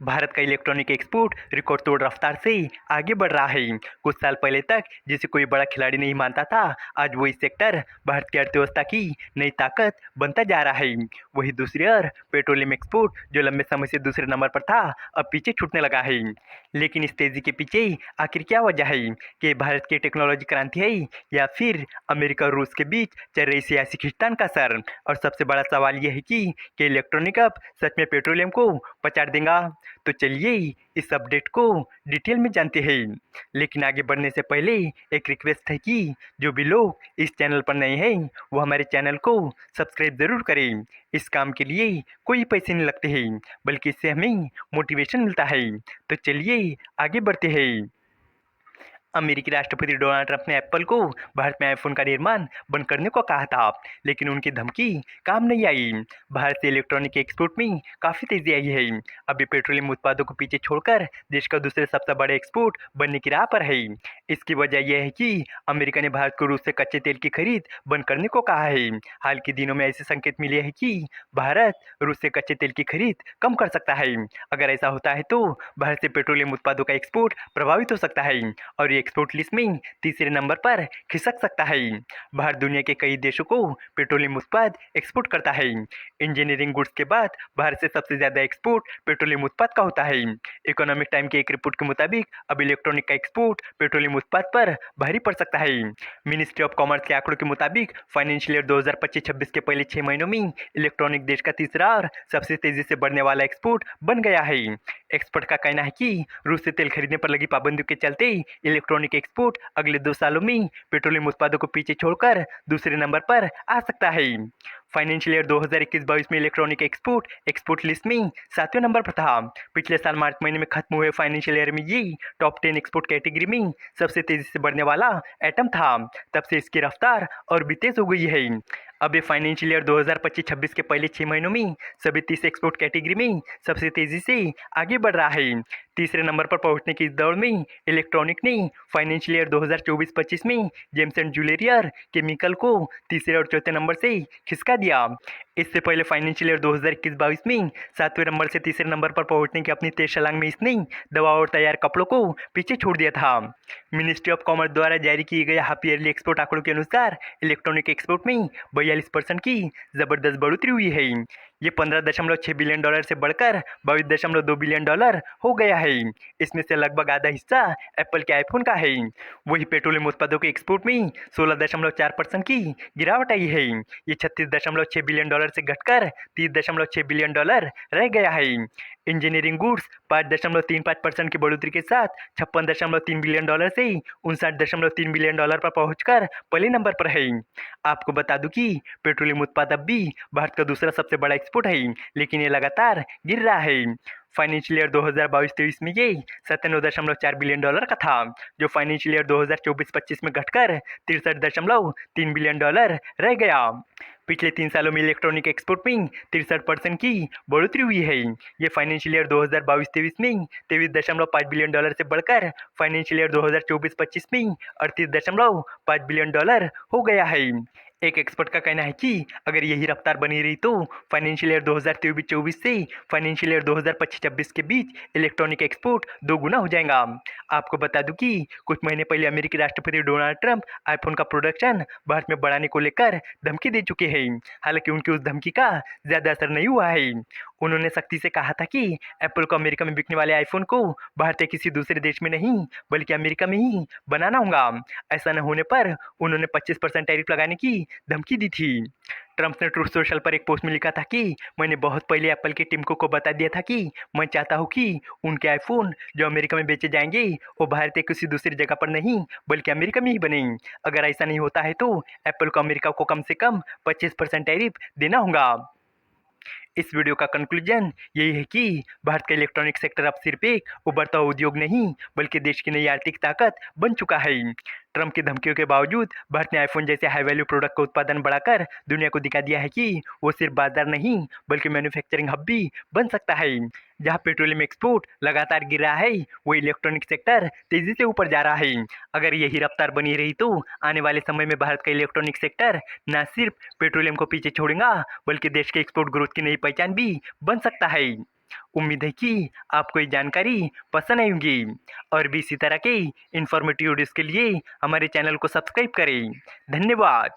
भारत का electronic export record तोड़ रफ्तार से आगे बढ़ रहा है। कुछ साल पहले तक जिसे कोई बड़ा खिलाड़ी नहीं मानता था, आज वही सेक्टर भारत की अर्थव्यवस्था की नई ताकत बनता जा रहा है। वही दूसरी ओर पेट्रोलियम एक्सपोर्ट जो लंबे समय से दूसरे नंबर पर था, अब पीछे छूटने लगा है। लेकिन इस तेजी के पीछे आखिर क्या वजह है? कि भारत की टेक्नोलॉजी क्रांति है या फिर अमेरिका और रूस के बीच चल रही सियासी खींचतान का असर? और सबसे बड़ा सवाल यह है कि इलेक्ट्रॉनिक अब सच में पेट्रोलियम को पछाड़ देगा? तो चलिए इस अपडेट को डिटेल में जानते हैं। लेकिन आगे बढ़ने से पहले एक रिक्वेस्ट है कि जो भी लोग इस चैनल पर नए हैं वो हमारे चैनल को सब्सक्राइब ज़रूर करें। इस काम के लिए कोई पैसे नहीं लगते हैं, बल्कि इससे हमें मोटिवेशन मिलता है। तो चलिए आगे बढ़ते हैं। अमेरिकी राष्ट्रपति डोनाल्ड ट्रंप ने एप्पल को भारत में आईफोन का निर्माण बंद करने को कहा था, लेकिन उनकी धमकी काम नहीं आई। भारत से इलेक्ट्रॉनिक एक्सपोर्ट में काफ़ी तेजी आई है। अभी पेट्रोलियम उत्पादों को पीछे छोड़कर देश का दूसरे सबसे बड़ा एक्सपोर्ट बनने की राह पर है। इसकी वजह यह है कि अमेरिका ने भारत को रूस से कच्चे तेल की खरीद बंद करने को कहा है। हाल के दिनों में ऐसे संकेत मिले हैं कि भारत रूस से कच्चे तेल की खरीद कम कर सकता है। अगर ऐसा होता है तो भारत से पेट्रोलियम उत्पादों का एक्सपोर्ट प्रभावित हो सकता है और एक्सपोर्ट लिस्ट में तीसरे नंबर पर खिसक सकता है। भारत दुनिया के कई देशों को पेट्रोलियम उत्पाद एक्सपोर्ट करता है। इंजीनियरिंग गुड्स के बाद भारत से सबसे ज्यादा एक्सपोर्ट पेट्रोलियम उत्पाद का होता है। इकोनॉमिक टाइम के एक रिपोर्ट के मुताबिक अब इलेक्ट्रॉनिक का एक्सपोर्ट पेट्रोलियम उत्पाद पर भारी पड़ सकता है। मिनिस्ट्री ऑफ कॉमर्स के आंकड़ों के मुताबिक फाइनेंशियल ईयर 2025-26 के पहले 6 महीनों में इलेक्ट्रॉनिक देश का तीसरा और सबसे तेजी से बढ़ने वाला एक्सपोर्ट बन गया है। एक्सपर्ट का कहना है कि रूस से तेल खरीदने पर लगी पाबंदियों के चलते इलेक्ट्रॉनिक एक्सपोर्ट अगले 2 सालों में पेट्रोलियम उत्पादों को पीछे छोड़कर दूसरे नंबर पर आ सकता है। फाइनेंशियल ईयर 2021-22 में इलेक्ट्रॉनिक एक्सपोर्ट लिस्ट में 7वें नंबर पर था। पिछले साल मार्च महीने में खत्म हुए फाइनेंशियल ईयर में ये टॉप 10 एक्सपोर्ट कैटेगरी में सबसे तेजी से बढ़ने वाला आइटम था। तब से इसकी रफ्तार और भी तेज हो गई है। अब ये फाइनेंशियल ईयर 2025-26 के पहले 6 महीनों में सभी 30 एक्सपोर्ट कैटेगरी में सबसे तेजी से आगे बढ़ रहा है। तीसरे नंबर पर पहुंचने की इस दौड़ में इलेक्ट्रॉनिक ने फाइनेंशियल ईयर 2024-25 में जेम्स एंड ज्वेलरी और केमिकल को तीसरे और चौथे नंबर से खिसका दिया। इससे पहले फाइनेंशियल ईयर 2021-22 में 7वें नंबर से तीसरे नंबर पर पहुंचने की अपनी तेज छलांग में इसने दवा और तैयार कपड़ों को पीछे छोड़ दिया था। मिनिस्ट्री ऑफ कॉमर्स द्वारा जारी किए गए हाफ ईयरली एक्सपोर्ट आंकड़ों के अनुसार इलेक्ट्रॉनिक एक्सपोर्ट में 42% की जबरदस्त बढ़ोतरी हुई है। ये 15.6 बिलियन डॉलर से बढ़कर 22.2 बिलियन डॉलर हो गया है। इसमें से लगभग आधा हिस्सा एप्पल के आईफोन का है। वही पेट्रोलियम उत्पादों के एक्सपोर्ट में 16.4% की गिरावट आई है। ये 36.6 बिलियन डॉलर से घटकर 30.6 बिलियन डॉलर रह गया है। इंजीनियरिंग गुड्स 5.35% की बढ़ोतरी के साथ 56.3 बिलियन डॉलर से 59.3 बिलियन डॉलर पर पहुंचकर पहले नंबर पर है। आपको बता दूं कि पेट्रोलियम उत्पाद अब भी भारत का दूसरा सबसे बड़ा एक्सपोर्ट है, लेकिन ये लगातार गिर रहा है। फाइनेंशियल ईयर 2022-23 में ये 97.4 बिलियन डॉलर का था, जो फाइनेंशियल ईयर 2024-25 में घटकर 63.3 बिलियन डॉलर रह गया। पिछले 3 सालों में इलेक्ट्रॉनिक एक्सपोर्ट में 63% की बढ़ोतरी हुई है। ये फाइनेंशियल ईयर 2022-23 में 23.5 बिलियन डॉलर से बढ़कर फाइनेंशियल ईयर 2024-25 में 38.5 बिलियन डॉलर हो गया है। एक एक्सपर्ट का कहना है कि अगर यही रफ्तार बनी रही तो फाइनेंशियल ईयर 2023-24 से फाइनेंशियल ईयर 2025-26 के बीच इलेक्ट्रॉनिक एक्सपोर्ट 2 गुना हो जाएगा। आपको बता दूं कि कुछ महीने पहले अमेरिकी राष्ट्रपति डोनाल्ड ट्रंप आईफोन का प्रोडक्शन भारत में बढ़ाने को लेकर धमकी दे चुके हैं। हालांकि उनकी उस धमकी का ज़्यादा असर नहीं हुआ है। उन्होंने सख्ती से कहा था कि एप्पल को अमेरिका में बिकने वाले आईफोन को भारत के किसी दूसरे देश में नहीं बल्कि अमेरिका में ही बनाना होगा। ऐसा न होने पर उन्होंने 25% टैरिफ लगाने की धमकी दी थी। ट्रंप ने ट्रूथ सोशल पर एक पोस्ट में लिखा था कि मैंने बहुत पहले एप्पल के टीम को बता दिया था कि मैं चाहता हूं कि उनके आईफोन जो अमेरिका में बेचे जाएंगे वो भारत के किसी दूसरी जगह पर नहीं बल्कि अमेरिका में ही बने। अगर ऐसा नहीं होता है तो एप्पल को अमेरिका को कम से कम 25% टैरिफ देना होगा। इस वीडियो का कंक्लूजन यही है कि भारत का इलेक्ट्रॉनिक सेक्टर अब सिर्फ एक उभरता हुआ उद्योग नहीं बल्कि देश की नई आर्थिक ताकत बन चुका है। ट्रंप की धमकियों के बावजूद भारत ने आईफोन जैसे हाई वैल्यू प्रोडक्ट का उत्पादन बढ़ाकर दुनिया को दिखा दिया है कि वो सिर्फ बाजार नहीं बल्कि मैन्युफैक्चरिंग हब भी बन सकता है। जहां पेट्रोलियम एक्सपोर्ट लगातार गिर रहा है, वो इलेक्ट्रॉनिक सेक्टर तेजी से ऊपर जा रहा है। अगर यही रफ्तार बनी रही तो आने वाले समय में भारत का इलेक्ट्रॉनिक सेक्टर न सिर्फ पेट्रोलियम को पीछे छोड़ेगा बल्कि देश के एक्सपोर्ट ग्रोथ की नई पहचान भी बन सकता है। उम्मीद है कि आपको ये जानकारी पसंद आएगी और भी इसी तरह के इन्फॉर्मेटिव वीडियोज़ के लिए हमारे चैनल को सब्सक्राइब करें। धन्यवाद।